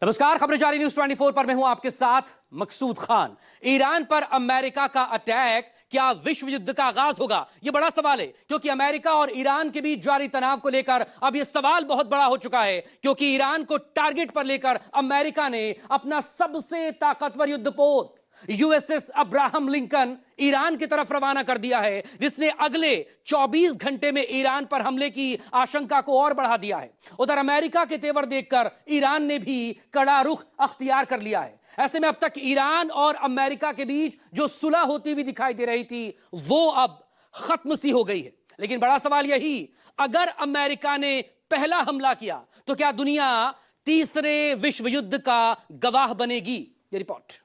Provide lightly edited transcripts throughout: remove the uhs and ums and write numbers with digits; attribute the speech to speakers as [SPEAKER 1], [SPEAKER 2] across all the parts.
[SPEAKER 1] नमस्कार, खबरें जारी न्यूज 24 पर मैं हूं आपके साथ मकसूद खान। ईरान पर अमेरिका का अटैक क्या विश्व युद्ध का आगाज होगा? यह बड़ा सवाल है क्योंकि अमेरिका और ईरान के बीच जारी तनाव को लेकर अब यह सवाल बहुत बड़ा हो चुका है, क्योंकि ईरान को टारगेट पर लेकर अमेरिका ने अपना सबसे ताकतवर युद्धपोत यूएसएस अब्राहम लिंकन ईरान की तरफ रवाना कर दिया है, जिसने अगले 24 घंटे में ईरान पर हमले की आशंका को और बढ़ा दिया है। उधर अमेरिका के तेवर देखकर ईरान ने भी कड़ा रुख अख्तियार कर लिया है। ऐसे में अब तक ईरान और अमेरिका के बीच जो सुलह होती हुई दिखाई दे रही थी वो अब खत्म सी हो गई है। लेकिन बड़ा सवाल यही, अगर अमेरिका ने पहला हमला किया तो क्या दुनिया तीसरे विश्व युद्ध का गवाह बनेगी? ये रिपोर्ट।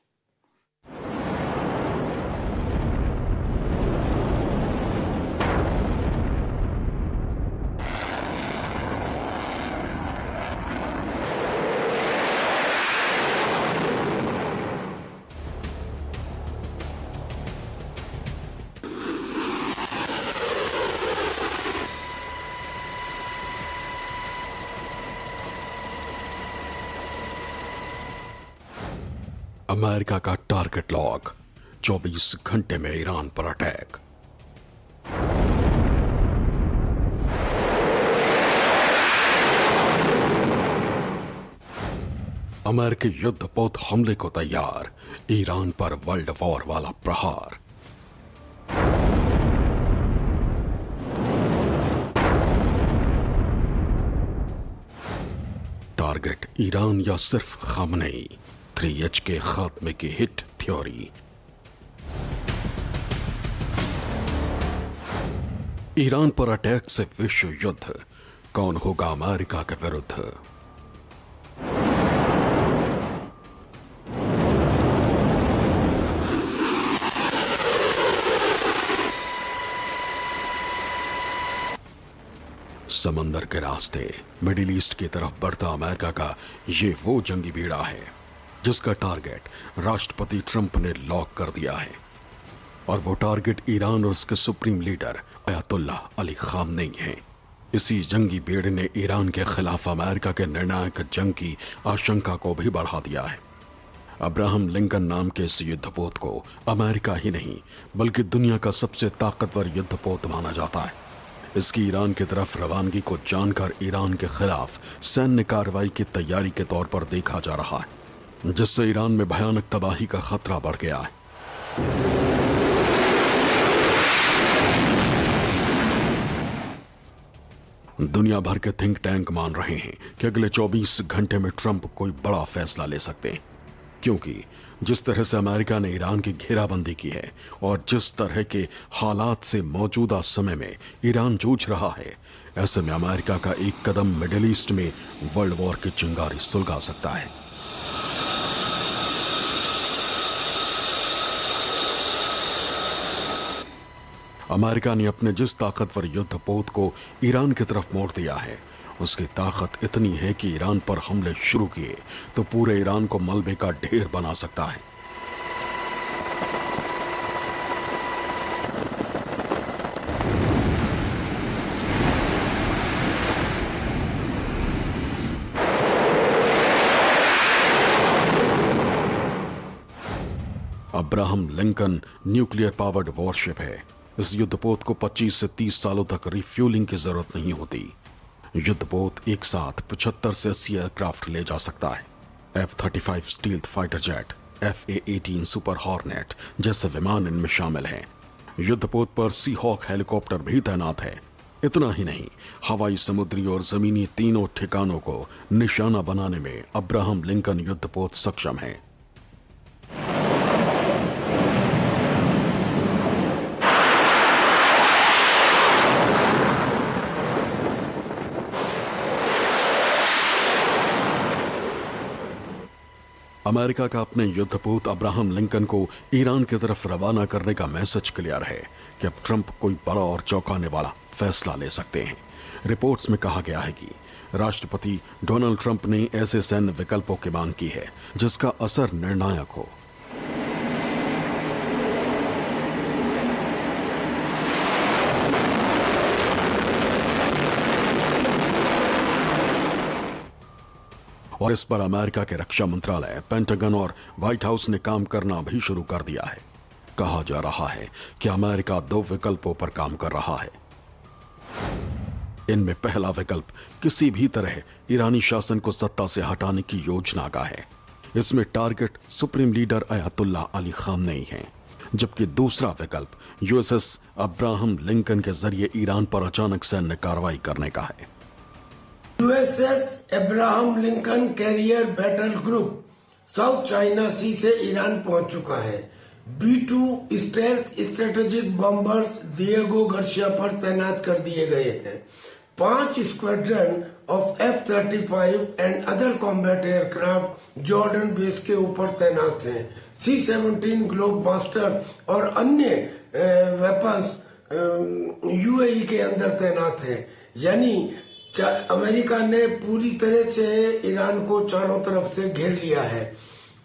[SPEAKER 2] अमेरिका का टारगेट लॉक, 24 घंटे में ईरान पर अटैक। अमेरिकी युद्धपोत हमले को तैयार, ईरान पर वर्ल्ड वॉर वाला प्रहार। टारगेट ईरान या सिर्फ खामनेई? 3H के खात्मे की हिट थ्योरी। ईरान पर अटैक से विश्व युद्ध, कौन होगा अमेरिका के विरुद्ध? समंदर के रास्ते मिडिल ईस्ट की तरफ बढ़ता अमेरिका का ये वो जंगी बीड़ा है जिसका टारगेट राष्ट्रपति ट्रंप ने लॉक कर दिया है। और वो टारगेट ईरान और उसके supreme leader Ayatollah Ali Khamenei हैं। इसी जंगी बेड़े ने ईरान के खिलाफ अमेरिका के निर्णायक जंग की आशंका को भी बढ़ा दिया है। अब्राहम लिंकन नाम के इस युद्धपोत को अमेरिका ही नहीं बल्कि दुनिया का सबसे ताकतवर युद्धपोत माना जाता है। इसकी ईरान की तरफ रवानगी को जानकर ईरान के खिलाफ सैन्य कार्रवाई की तैयारी के तौर पर देखा जा रहा है, जिससे ईरान में भयानक तबाही का खतरा बढ़ गया है। दुनिया भर के थिंक टैंक मान रहे हैं कि अगले 24 घंटे में ट्रंप कोई बड़ा फैसला ले सकते हैं, क्योंकि जिस तरह से अमेरिका ने ईरान की घेराबंदी की है और जिस तरह के हालात से मौजूदा समय में ईरान जूझ रहा है, ऐसे में अमेरिका का एक कदम मिडिल ईस्ट में वर्ल्ड वॉर की चिंगारी सुलगा सकता है। अमेरिका ने अपने जिस ताकतवर युद्धपोत को ईरान की तरफ मोड़ दिया है, उसकी ताकत इतनी है कि ईरान पर हमले शुरू किए तो पूरे ईरान को मलबे का ढेर बना सकता है। Abraham Lincoln nuclear powered worship है। इस युद्धपोत को 25 से 30 सालों तक रिफ्यूलिंग की जरूरत नहीं होती। युद्धपोत एक साथ 75 से 80 एयरक्राफ्ट ले जा सकता है। F-35 stealth fighter jet, FA-18 super hornet जैसे विमान इनमें शामिल हैं। युद्धपोत पर सी हॉक हेलीकॉप्टर भी तैनात है। इतना ही नहीं, हवाई, समुद्री और जमीनी तीनों ठिकानों को निशाना बनाने में अब्राहम लिंकन युद्धपोत सक्षम है। अमेरिका का अपने युद्धपोत अब्राहम लिंकन को ईरान की तरफ रवाना करने का मैसेज क्लियर है कि अब ट्रंप कोई बड़ा और चौंकाने वाला फैसला ले सकते हैं। रिपोर्ट्स में कहा गया है कि राष्ट्रपति डोनाल्ड ट्रंप ने ऐसे सैन्य विकल्पों की मांग की है जिसका असर निर्णायक हो। और इस पर अमेरिका के रक्षा मंत्रालय, पेंटागन और व्हाइट हाउस ने काम करना भी शुरू कर दिया है। कहा जा रहा है कि अमेरिका 2 विकल्पों पर काम कर रहा है। इनमें पहला विकल्प किसी भी तरह ईरानी शासन को सत्ता से हटाने की योजना का है। इसमें target supreme leader Ayatollah Ali Khamenei हैं, जबकि दूसरा विकल्प यूएसएस अब्राहम लिंकन के जरिए ईरान पर अचानक सैन्य कार्रवाई करने का है।
[SPEAKER 3] USS Abraham Lincoln carrier battle group South China Sea से ईरान पहुंच चुका है। B-2 stealth strategic bomber Diego Garcia पर तैनात कर दिए गए हैं। 5 squadron of F-35 and other combat aircraft Jordan base के ऊपर तैनात हैं। C-17 ग्लोब मास्टर और अन्य वेपन्स यूएई के अंदर तैनात हैं। यानी अमेरिका ने पूरी तरह से ईरान को चारों तरफ से घेर लिया है।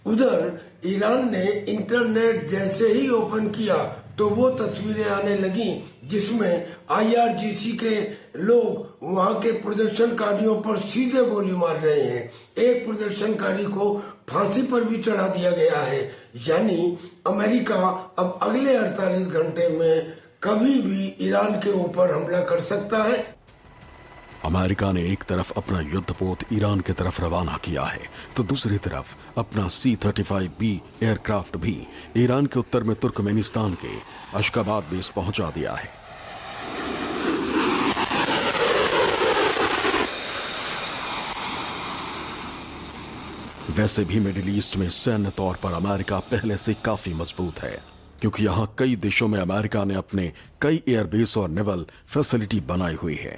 [SPEAKER 3] उधर ईरान ने इंटरनेट जैसे ही ओपन किया तो वो तस्वीरें आने लगी जिसमें IRGC के लोग वहां के प्रदर्शनकारियों पर सीधे गोली मार रहे हैं। एक प्रदर्शनकारी को फांसी पर भी चढ़ा दिया गया है। यानी अमेरिका अब अगले 48 घंटे में कभी भी ईरान के ऊपर हमला कर सकता है।
[SPEAKER 2] अमेरिका ने एक तरफ अपना युद्धपोत ईरान की तरफ रवाना किया है तो दूसरी तरफ अपना C-35B एयरक्राफ्ट भी ईरान के उत्तर में तुर्कमेनिस्तान के अशगाबाद बेस पहुंचा दिया है। वैसे भी मिडिल ईस्ट में सैन्य तौर पर अमेरिका पहले से काफी मजबूत है, क्योंकि यहां कई देशों में अमेरिका ने अपने कई एयरबेस और नेवल फैसिलिटी बनाई हुई है।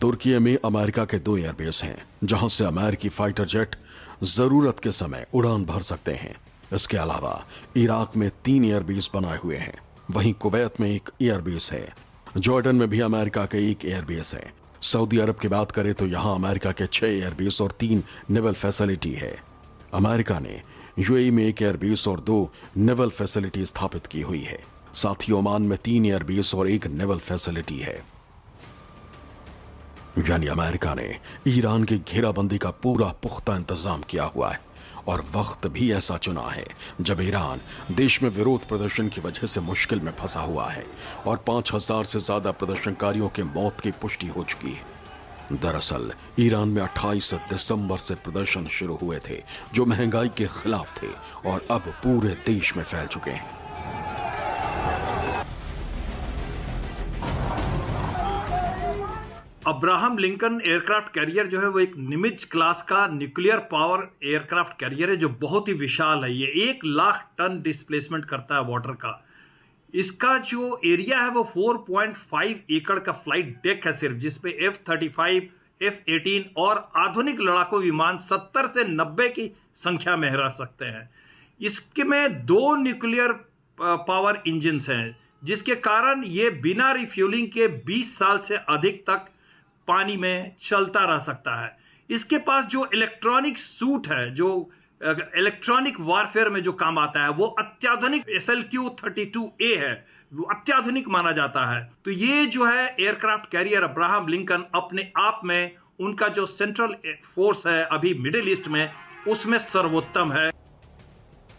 [SPEAKER 2] तुर्की में अमेरिका के 2 एयरबेस हैं, जहां से अमेरिकी फाइटर जेट जरूरत के समय उड़ान भर सकते हैं। इसके अलावा इराक में 3 एयरबेस बनाए हुए हैं। वहीं कुवैत में 1 एयरबेस है। जॉर्डन में भी अमेरिका के 1 एयरबेस है। सऊदी अरब की बात करें तो यहां अमेरिका के 6 एयरबेस और 3 नेवल फैसिलिटी है। अमेरिका ने यूएई में 1 एयरबेस और 2 नेवल फैसिलिटी स्थापित की हुई है। साथ ही ओमान में 3 एयरबेस और 1 नेवल फैसिलिटी है। यानी अमेरिका ने ईरान की घेराबंदी का पूरा पुख्ता इंतजाम किया हुआ है और वक्त भी ऐसा चुना है जब ईरान देश में विरोध प्रदर्शन की वजह से मुश्किल में फंसा हुआ है और 5000 से ज्यादा प्रदर्शनकारियों की मौत की पुष्टि हो चुकी है। दरअसल ईरान में 28 दिसंबर से प्रदर्शन शुरू हुए थे जो महंगाई के खिलाफ थे और अब पूरे देश में फैल चुके हैं।
[SPEAKER 4] अब्राहम लिंकन एयरक्राफ्ट कैरियर जो है वो एक निमित्ज क्लास का न्यूक्लियर पावर एयरक्राफ्ट कैरियर है जो बहुत ही विशाल है। ये 1 लाख टन डिस्प्लेसमेंट करता है वाटर का। इसका जो एरिया है वो 4.5 एकड़ का फ्लाइट डेक है सिर्फ, जिसपे F-35, F-18 और आधुनिक लड़ाकू विमान 70 से 90 की संख्या में रह सकते हैं। इसके में 2 न्यूक्लियर पावर इंजन हैं, जिसके कारण ये बिना रिफ्यूलिंग के 20 साल से अधिक तक पानी में चलता रह सकता है। इसके पास जो इलेक्ट्रॉनिक सूट है, जो इलेक्ट्रॉनिक वारफेयर में जो काम आता है, वो अत्याधुनिक SLQ-32A है, वो अत्याधुनिक माना जाता है। तो ये जो है एयरक्राफ्ट कैरियर अब्राहम लिंकन अपने आप में उनका जो सेंट्रल फोर्स है अभी मिडिल ईस्ट में, उसमें सर्वोत्तम है।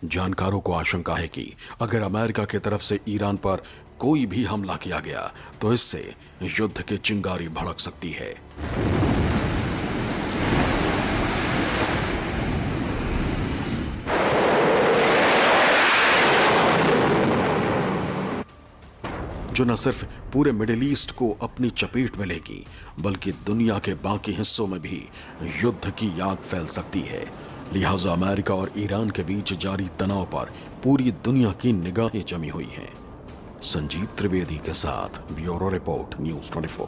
[SPEAKER 2] जानकारों को आशंका है कि अगर अमेरिका की तरफ से ईरान पर कोई भी हमला किया गया तो इससे युद्ध की चिंगारी भड़क सकती है। जो न सिर्फ पूरे मिडिल ईस्ट को अपनी चपेट में लेगी बल्कि दुनिया के बाकी हिस्सों में भी युद्ध की आग फैल सकती है। लिहाजा अमेरिका और ईरान के बीच जारी तनाव पर पूरी दुनिया की निगाहें जमी हुई हैं। संजीव त्रिवेदी के साथ ब्यूरो रिपोर्ट न्यूज़ 24।